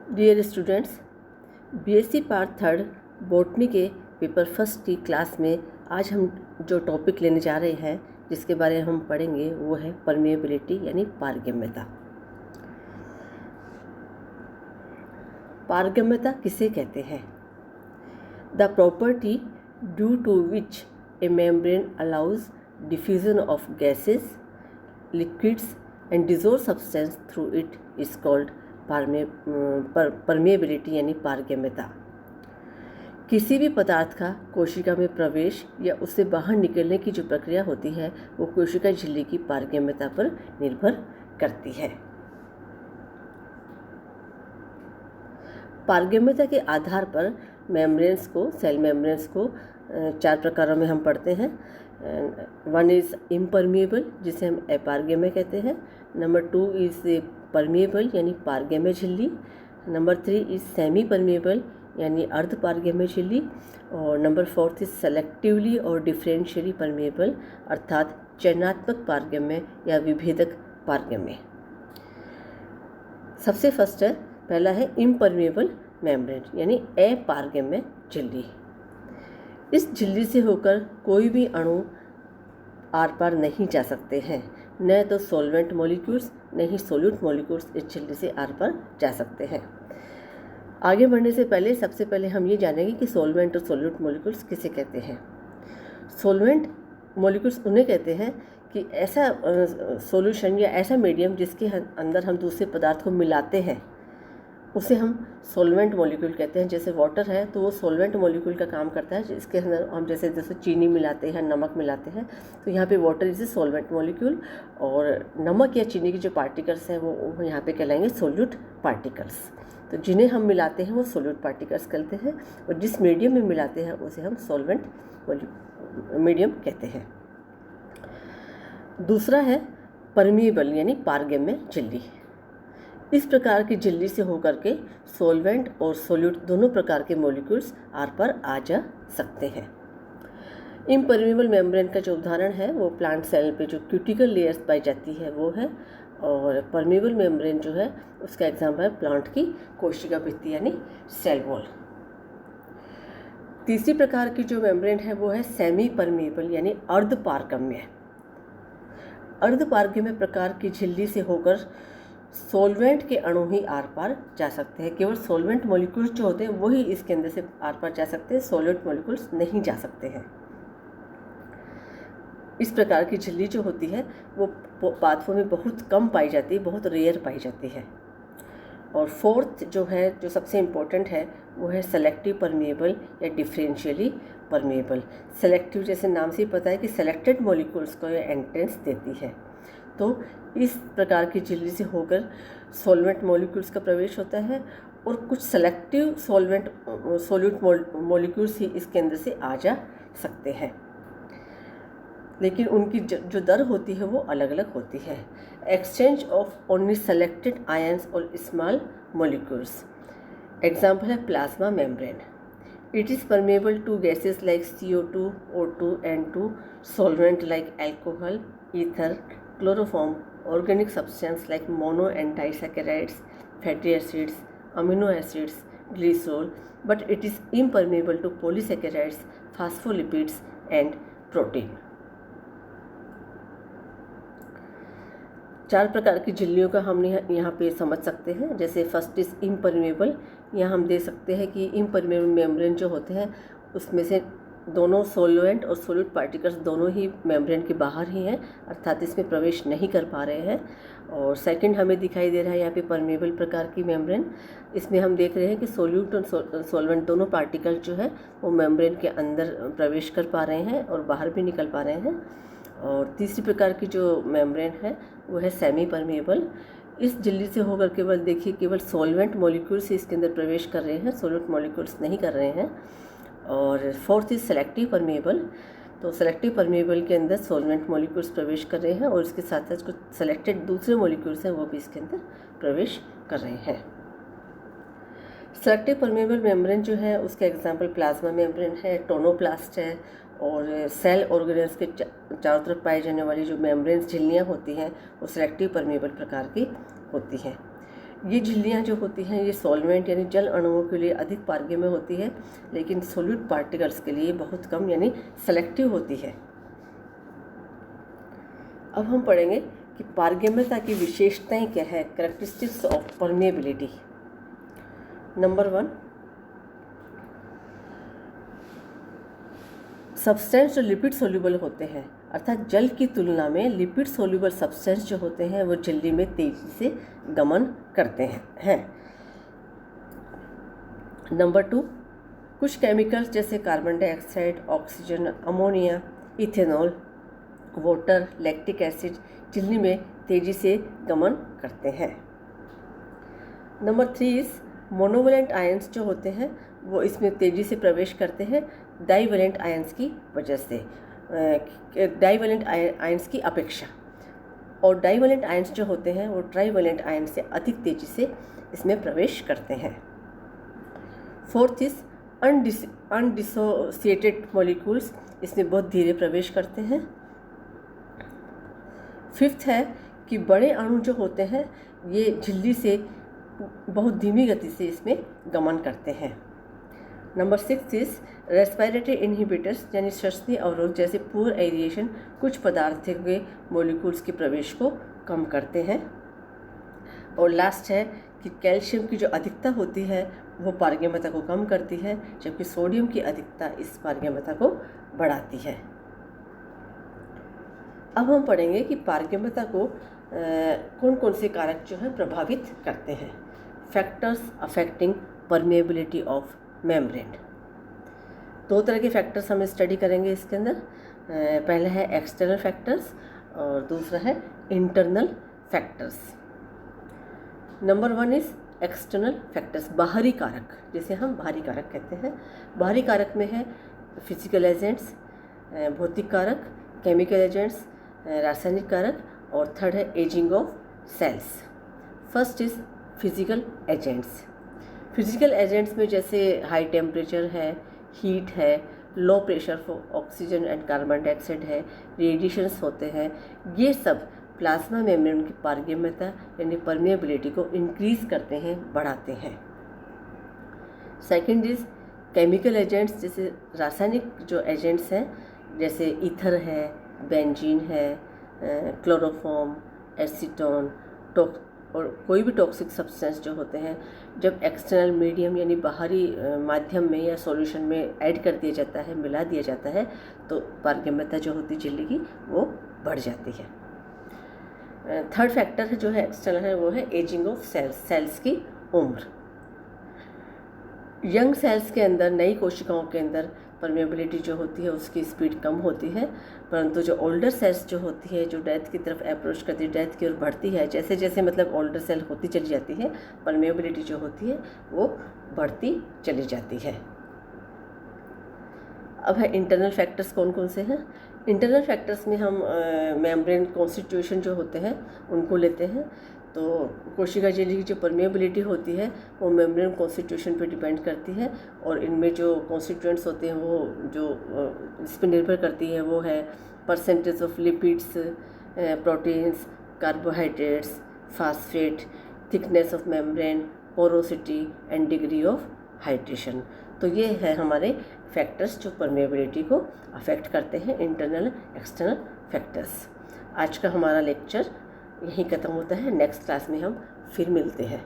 Dear students, BSc part third botany के paper first की class में आज हम जो टॉपिक लेने जा रहे हैं, जिसके बारे में हम पढ़ेंगे, वो है परमेबिलिटी यानी पारगम्यता। पारगम्यता किसे कहते हैं? The property due to which a membrane allows diffusion of gases, liquids and dissolve substance through it is called permeability यानी पारगम्यता। किसी भी पदार्थ का कोशिका में प्रवेश या उससे बाहर निकलने की जो प्रक्रिया होती है, वो कोशिका झिल्ली की पारगम्यता पर निर्भर करती है। पारगम्यता के आधार पर मेम्ब्रेन्स को, सेल मेम्ब्रेन्स को चार प्रकारों में हम पढ़ते हैं। वन इज़ इम्परमिएबल, जिसे हम अपारगम्य कहते हैं। नंबर टू इज़ परमिएबल यानी पारगम्य झिल्ली। Number three is semi permeable यानी अर्ध पारगम्य झिल्ली। और नंबर फोर्थ इज़ सेलेक्टिवली और डिफरेंशियली परमिएबल अर्थात चयनात्मक पारगम्य या विभेदक पारगम्य। सबसे फर्स्ट है, पहला है इम्परमिएबल मेम्ब्रेन यानी अपारगम्य झिल्ली। इस झिल्ली से होकर कोई भी अणु आर पार नहीं जा सकते हैं। न तो सॉल्वेंट मॉलिक्यूल्स न ही सोल्यूट मॉलिक्यूल्स इस झिल्ली से आर पार जा सकते हैं। आगे बढ़ने से पहले सबसे पहले हम ये जानेंगे कि सॉल्वेंट और सोल्यूट मॉलिक्यूल्स किसे कहते हैं। सॉल्वेंट मॉलिक्यूल्स उन्हें कहते हैं कि ऐसा सॉल्यूशन या ऐसा मीडियम जिसके अंदर हम दूसरे पदार्थ को मिलाते हैं, उसे हम सॉल्वेंट मॉलिक्यूल कहते हैं। जैसे वाटर है तो वो सॉल्वेंट मॉलिक्यूल का काम करता है, जिसके अंदर हम जैसे चीनी मिलाते हैं, नमक मिलाते हैं, तो यहाँ पे water is a solvent molecule और नमक या चीनी की जो पार्टिकल्स हैं वो यहाँ पे कहलाएंगे सोल्यूट पार्टिकल्स। तो जिन्हें हम मिलाते हैं वो सोल्यूट पार्टिकल्स कहते हैं और जिस मीडियम में मिलाते हैं उसे हम सॉल्वेंट मीडियम कहते हैं। दूसरा है परमिएबल यानी पारगम्य झिल्ली। इस प्रकार की झिल्ली से होकर के सॉल्वेंट और सोल्यूट दोनों प्रकार के मॉलिक्यूल्स आर पर आ जा सकते हैं। इम्परमिएबल मेम्ब्रेन का जो उदाहरण है वो प्लांट सेल पे जो क्यूटिकल लेयर्स पाई जाती है वो है, और परमिएबल मेम्ब्रेन जो है उसका एग्जाम्पल है प्लांट की कोशिका भित्ति यानी सेल वॉल। तीसरी प्रकार की जो मेम्ब्रेन है वो है सेमी परमिएबल यानी अर्ध पारगम्य। अर्ध पारगम्य प्रकार की झिल्ली से होकर सॉल्वेंट के अणु ही आर पार जा सकते हैं। केवल सॉल्वेंट मॉलिक्यूल्स जो होते हैं वही इसके अंदर से आर पार जा सकते हैं, सॉल्वेंट मॉलिक्यूल्स नहीं जा सकते हैं। इस प्रकार की झिल्ली जो होती है वो पाथवे में बहुत कम पाई जाती है, बहुत रेयर पाई जाती है। और फोर्थ जो है, जो सबसे इम्पोर्टेंट है, वो है सेलेक्टिव परमिएबल या डिफरेंशियली परमिएबल। सेलेक्टिव जैसे नाम से ही पता है कि सेलेक्टेड मॉलिक्यूल्स को ये एंट्रेंस देती है। तो इस प्रकार की झिल्ली से होकर सॉल्वेंट मॉलिक्यूल्स का प्रवेश होता है और कुछ सेलेक्टिव सोल्यूट मॉलिक्यूल्स ही इसके अंदर से आ जा सकते हैं, लेकिन उनकी जो दर होती है वो अलग अलग होती है। Exchange of only selected ions और स्मॉल मॉलिक्यूल्स। एग्जाम्पल है plasma membrane. It is permeable to gases like CO2, O2, N2, solvent like alcohol, ether, chloroform, organic substance like mono and disaccharides, fatty acids, amino acids, glycerol, but it is impermeable to polysaccharides, phospholipids and protein. चार प्रकार की झिल्लियों का हम यहाँ पे समझ सकते हैं। जैसे फर्स्ट इज इम्परमेबल। यहाँ हम दे सकते हैं कि इम्परमेबल मेम्ब्रेन जो होते हैं उसमें से दोनों सॉल्वेंट और सोल्यूट पार्टिकल्स दोनों ही मेम्ब्रेन के बाहर ही हैं, अर्थात इसमें प्रवेश नहीं कर पा रहे हैं। और सेकंड हमें दिखाई दे रहा है यहाँ पे परमेबल प्रकार की मेम्ब्रेन। इसमें हम देख रहे हैं कि सोल्यूट और सॉल्वेंट दोनों पार्टिकल जो है वो मेम्ब्रेन के अंदर प्रवेश कर पा रहे हैं और बाहर भी निकल पा रहे हैं। और तीसरी प्रकार की जो मेम्ब्रेन है वो है सेमी परमेबल। इस झिल्ली से होकर केवल सॉल्वेंट मॉलिक्यूल्स ही इसके अंदर प्रवेश कर रहे हैं, सोल्यूट मॉलिक्यूल्स नहीं कर रहे हैं। और फोर्थ इज सेलेक्टिव परमेबल। तो सेलेक्टिव परमेबल के अंदर सॉल्वेंट मॉलिक्यूल्स प्रवेश कर रहे हैं और इसके साथ साथ कुछ सेलेक्टेड दूसरे मॉलिक्यूल्स हैं वो भी इसके अंदर प्रवेश कर रहे हैं। सेलेक्टिव परमेबल मेम्ब्रेन जो है उसका एग्जाम्पल प्लाज्मा मेम्ब्रेन है, टोनोप्लास्ट है, और सेल ऑर्गेनेल्स के चारों तरफ पाई जाने वाली जो मेम्ब्रेन झिल्लियाँ होती हैं वो सेलेक्टिव परमेबल प्रकार की होती हैं। ये झिल्लियाँ जो होती हैं ये सॉल्वेंट यानी जल अणुओं के लिए अधिक पारगम्य होती है, लेकिन सॉलिड पार्टिकल्स के लिए बहुत कम यानी सेलेक्टिव होती है। अब हम पढ़ेंगे कि पारगम्यता की विशेषताएं क्या है, characteristics of permeability. Number 1, substance जो लिपिड सोल्यूबल होते हैं, अर्थात जल की तुलना में लिपिड सोल्यूबल सब्सटेंस जो होते हैं वो झिल्ली में तेजी से गमन करते हैं। नंबर 2, कुछ केमिकल्स जैसे carbon dioxide, oxygen, ammonia, ethanol, water, lactic acid झिल्ली में तेजी से गमन करते हैं। नंबर 3, मोनोवैलेंट आयंस जो होते हैं वो इसमें तेज़ी से प्रवेश करते हैं डाइवैलेंट आयंस की वजह से, डाइवैलेंट आयंस की अपेक्षा, और डाइवैलेंट आयंस जो होते हैं वो ट्राइवैलेंट आयंस से अधिक तेज़ी से इसमें प्रवेश करते हैं। 4, अनडिसोसिएटेड मॉलिक्यूल्स इसमें बहुत धीरे प्रवेश करते हैं। 5 है कि बड़े अणु जो होते हैं ये झिल्ली से बहुत धीमी गति से इसमें गमन करते हैं। नंबर 6, रेस्पिरेटरी इनहिबिटर्स यानी श्वसनीय अवरोध जैसे पुअर एरिएशन कुछ पदार्थों के मॉलिक्यूल्स के प्रवेश को कम करते हैं। और लास्ट है कि कैल्शियम की जो अधिकता होती है वो पारगम्यता को कम करती है, जबकि सोडियम की अधिकता इस पारगम्यता को बढ़ाती है। अब हम पढ़ेंगे कि पारगम्यता को कौन कौन से कारक जो है प्रभावित करते हैं। Factors affecting permeability of membrane. 2 तरह के फैक्टर्स हम स्टडी करेंगे इसके अंदर। पहला है एक्सटर्नल फैक्टर्स और दूसरा है internal factors. Number 1 is external factors, बाहरी कारक, जिसे हम बाहरी कारक कहते हैं। बाहरी कारक में है फिजिकल एजेंट्स, भौतिक कारक, केमिकल एजेंट्स, रासायनिक कारक, और थर्ड है ageing of cells. First is physical agents. Physical agents में जैसे हाई टेम्परेचर है, हीट है, low pressure for oxygen and carbon dioxide है, रेडिएशंस होते हैं, ये सब प्लाज्मा मेम्ब्रेन की पारगम्यता यानी परमेबिलिटी को इंक्रीज करते हैं, बढ़ाते हैं। सेकंड इज़ केमिकल एजेंट्स, जैसे रासायनिक जो एजेंट्स हैं जैसे ईथर है, बेंजीन है, क्लोरोफॉर्म, एसीटोन, और कोई भी टॉक्सिक सब्सटेंस जो होते हैं जब एक्सटर्नल मीडियम यानी बाहरी माध्यम में या सॉल्यूशन में ऐड कर दिया जाता है, मिला दिया जाता है, तो पारगम्यता जो होती है झिल्ली की वो बढ़ जाती है। थर्ड फैक्टर जो है एक्सटर्नल है वो है एजिंग ऑफ सेल्स, सेल्स की उम्र। यंग सेल्स के अंदर, नई कोशिकाओं के अंदर परमेबिलिटी जो होती है उसकी स्पीड कम होती है, परंतु जो ओल्डर सेल्स जो होती है जो डेथ की तरफ अप्रोच करती है, डेथ की ओर बढ़ती है, जैसे जैसे मतलब ओल्डर सेल होती चली जाती है, परमेबिलिटी जो होती है वो बढ़ती चली जाती है। अब है इंटरनल फैक्टर्स कौन कौन से हैं। इंटरनल फैक्टर्स में हम मेम्ब्रेन कॉन्स्टिट्यूशन जो होते हैं उनको लेते हैं। तो कोशिका झिल्ली की जो परमेबिलिटी होती है वो मेम्ब्रेन कॉन्स्टिट्यूशन पे डिपेंड करती है, और इनमें जो कॉन्स्टिट्यूएंट्स होते हैं वो जो इस पर निर्भर करती है वो है percentage of lipids, proteins, carbohydrates, phosphate, thickness of membrane, porosity and degree of hydration. तो ये है हमारे फैक्टर्स जो परमेबिलिटी को अफेक्ट करते हैं, इंटरनल एक्सटर्नल फैक्टर्स। आज का हमारा लेक्चर यहीं ख़त्म होता है। नेक्स्ट क्लास में हम फिर मिलते हैं।